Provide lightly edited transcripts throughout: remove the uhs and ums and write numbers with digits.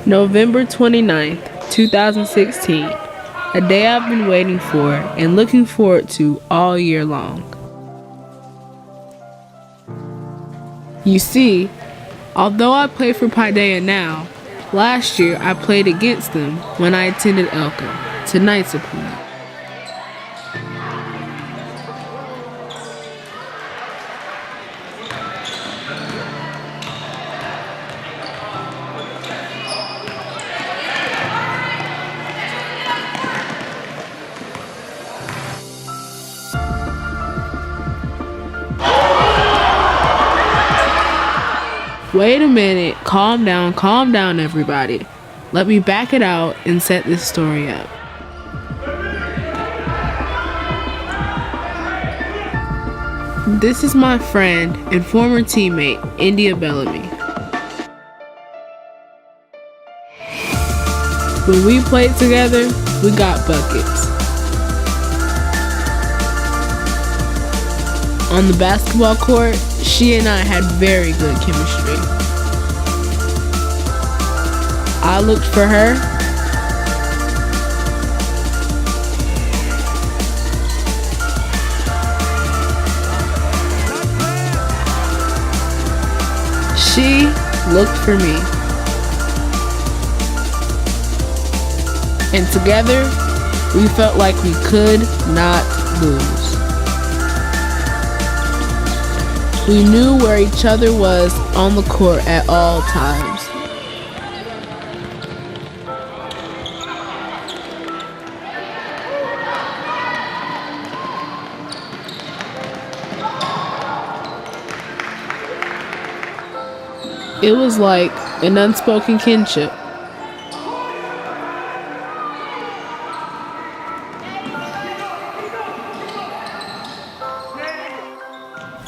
November 29th, 2016. A day I've been waiting for and looking forward to all year long. You see, although I play for Paideia now, last year I played against them when I attended ELCA, tonight's opponent. Wait a minute, calm down everybody. Let me back it out and set this story up. This is my friend and former teammate, India Bellamy. When we played together, we got buckets. On the basketball court, she and I had very good chemistry. I looked for her. She looked for me. And together, we felt like we could not lose. We knew where each other was on the court at all times. It was like an unspoken kinship.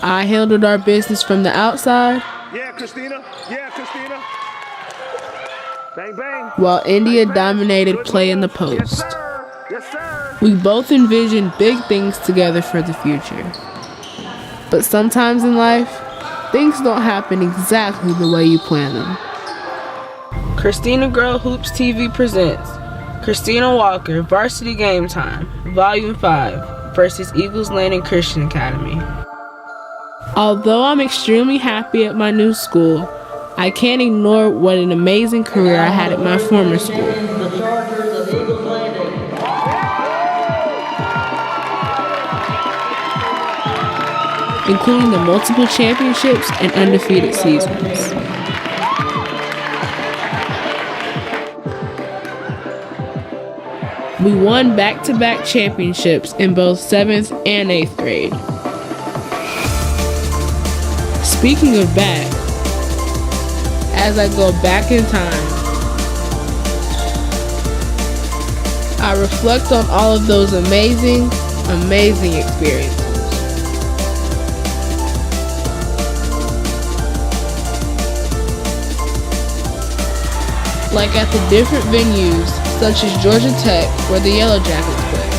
I handled our business from the outside. Yeah, Christina. Yeah, Christina. Bang, bang. While India dominated play in the post. Yes, sir. Yes, sir. We both envisioned big things together for the future. But sometimes in life, things don't happen exactly the way you plan them. Christina Girl Hoops TV presents Christina Walker, Varsity Game Time, Volume 5 versus Eagles Landing Christian Academy. Although I'm extremely happy at my new school, I can't ignore what an amazing career I had at my former school. Including the multiple championships and undefeated seasons. We won back-to-back championships in both 7th and 8th grade. Speaking of back, as I go back in time, I reflect on all of those amazing experiences. Like at the different venues, such as Georgia Tech, where the Yellow Jackets play.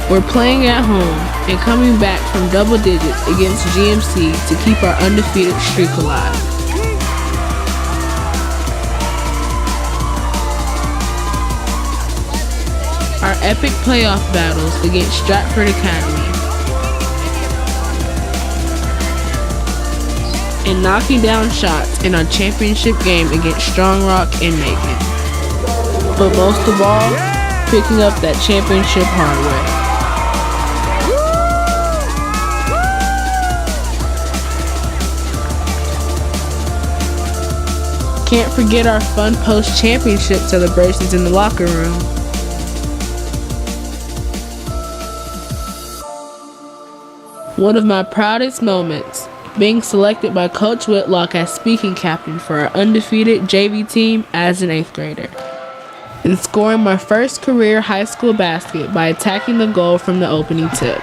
We're playing at home and coming back from double digits against GMC to keep our undefeated streak alive. Our epic playoff battles against Stratford Academy. And knocking down shots in our championship game against Strong Rock and Macon. But most of all, picking up that championship hard way. Can't forget our fun post-championship celebrations in the locker room. One of my proudest moments, being selected by Coach Whitlock as speaking captain for our undefeated JV team as an 8th grader. And scoring my first career high school basket by attacking the goal from the opening tip.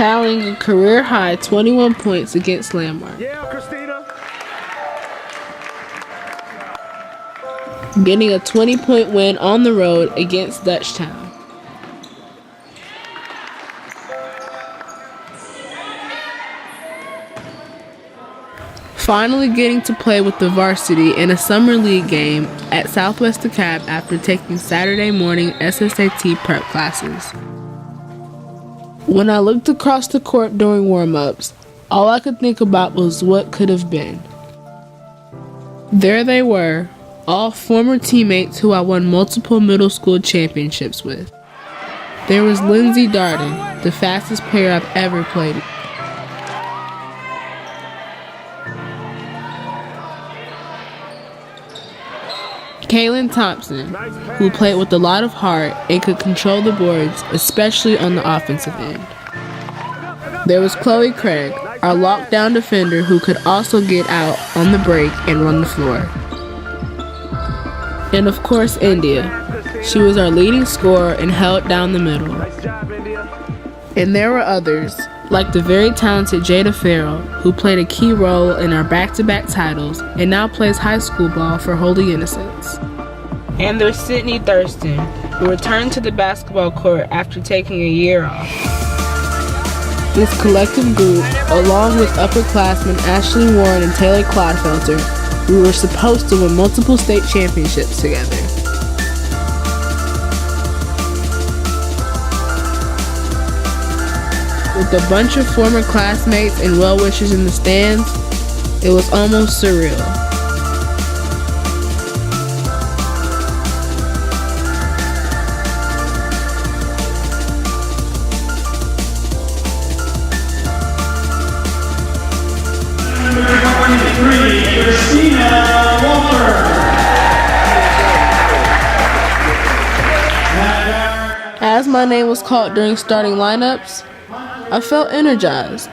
tallying a career-high 21 points against Landmark. Yeah, Christina. Getting a 20-point win on the road against Dutchtown. Finally getting to play with the Varsity in a summer league game at Southwest DeKalb after taking Saturday morning SSAT prep classes. When I looked across the court during warm-ups, all I could think about was what could have been. There they were, all former teammates who I won multiple middle school championships with. There was Lindsay Darden, the fastest player I've ever played with. Kaylin Thompson, who played with a lot of heart and could control the boards, especially on the offensive end. There was Chloe Craig, our lockdown defender who could also get out on the break and run the floor. And of course, India. She was our leading scorer and held down the middle. And there were others, like the very talented Jada Farrell, who played a key role in our back-to-back titles and now plays high school ball for Holy Innocents. And there's Sydney Thurston, who returned to the basketball court after taking a year off. This collective group, along with upperclassmen Ashley Warren and Taylor Clodfelter, we were supposed to win multiple state championships together. With a bunch of former classmates and well-wishers in the stands, it was almost surreal. Number 23, Christina Walker. As my name was called during starting lineups, I felt energized.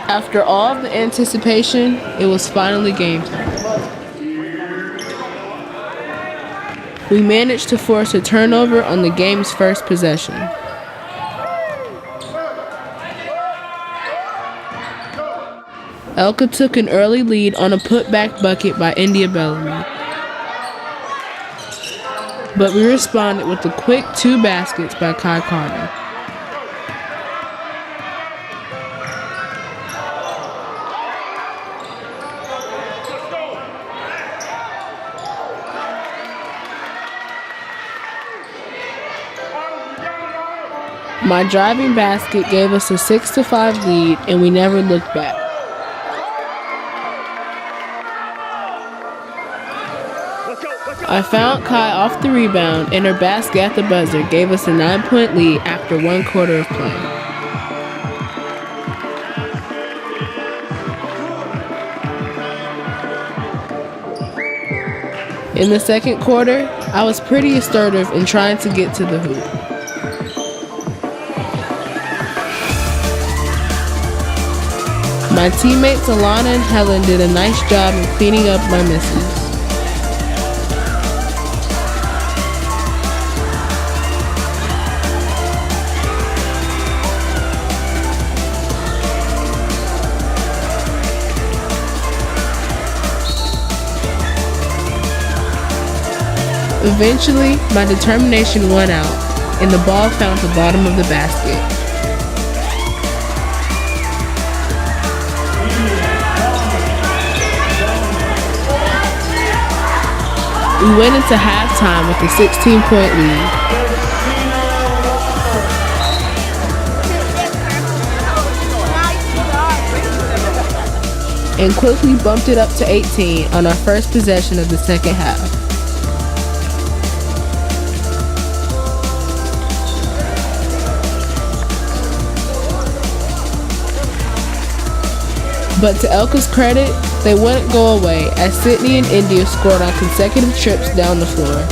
After all of the anticipation, it was finally game time. We managed to force a turnover on the game's first possession. ELCA took an early lead on a putback bucket by India Bellamy. But we responded with a quick 2 baskets by Kai Carter. My driving basket gave us a 6-5 lead, and we never looked back. I found Kai off the rebound, and her basket at the buzzer gave us a 9-point lead after 1 quarter of play. In the second quarter, I was pretty assertive in trying to get to the hoop. My teammates Alana and Helen did a nice job in cleaning up my misses. Eventually, my determination won out, and the ball found the bottom of the basket. We went into halftime with a 16-point lead. And quickly bumped it up to 18 on our first possession of the second half. But to ELCA's credit, they wouldn't go away as Sydney and India scored on consecutive trips down the floor.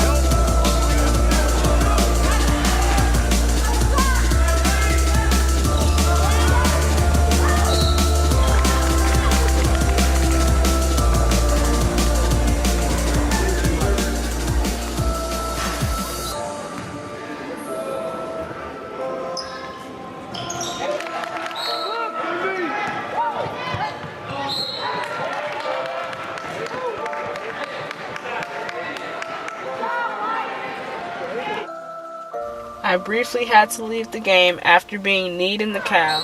I briefly had to leave the game after being kneed in the calf,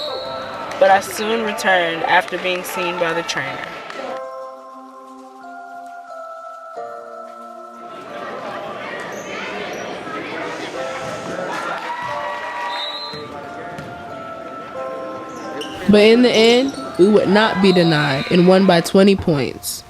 but I soon returned after being seen by the trainer. But in the end, we would not be denied and won by 20 points.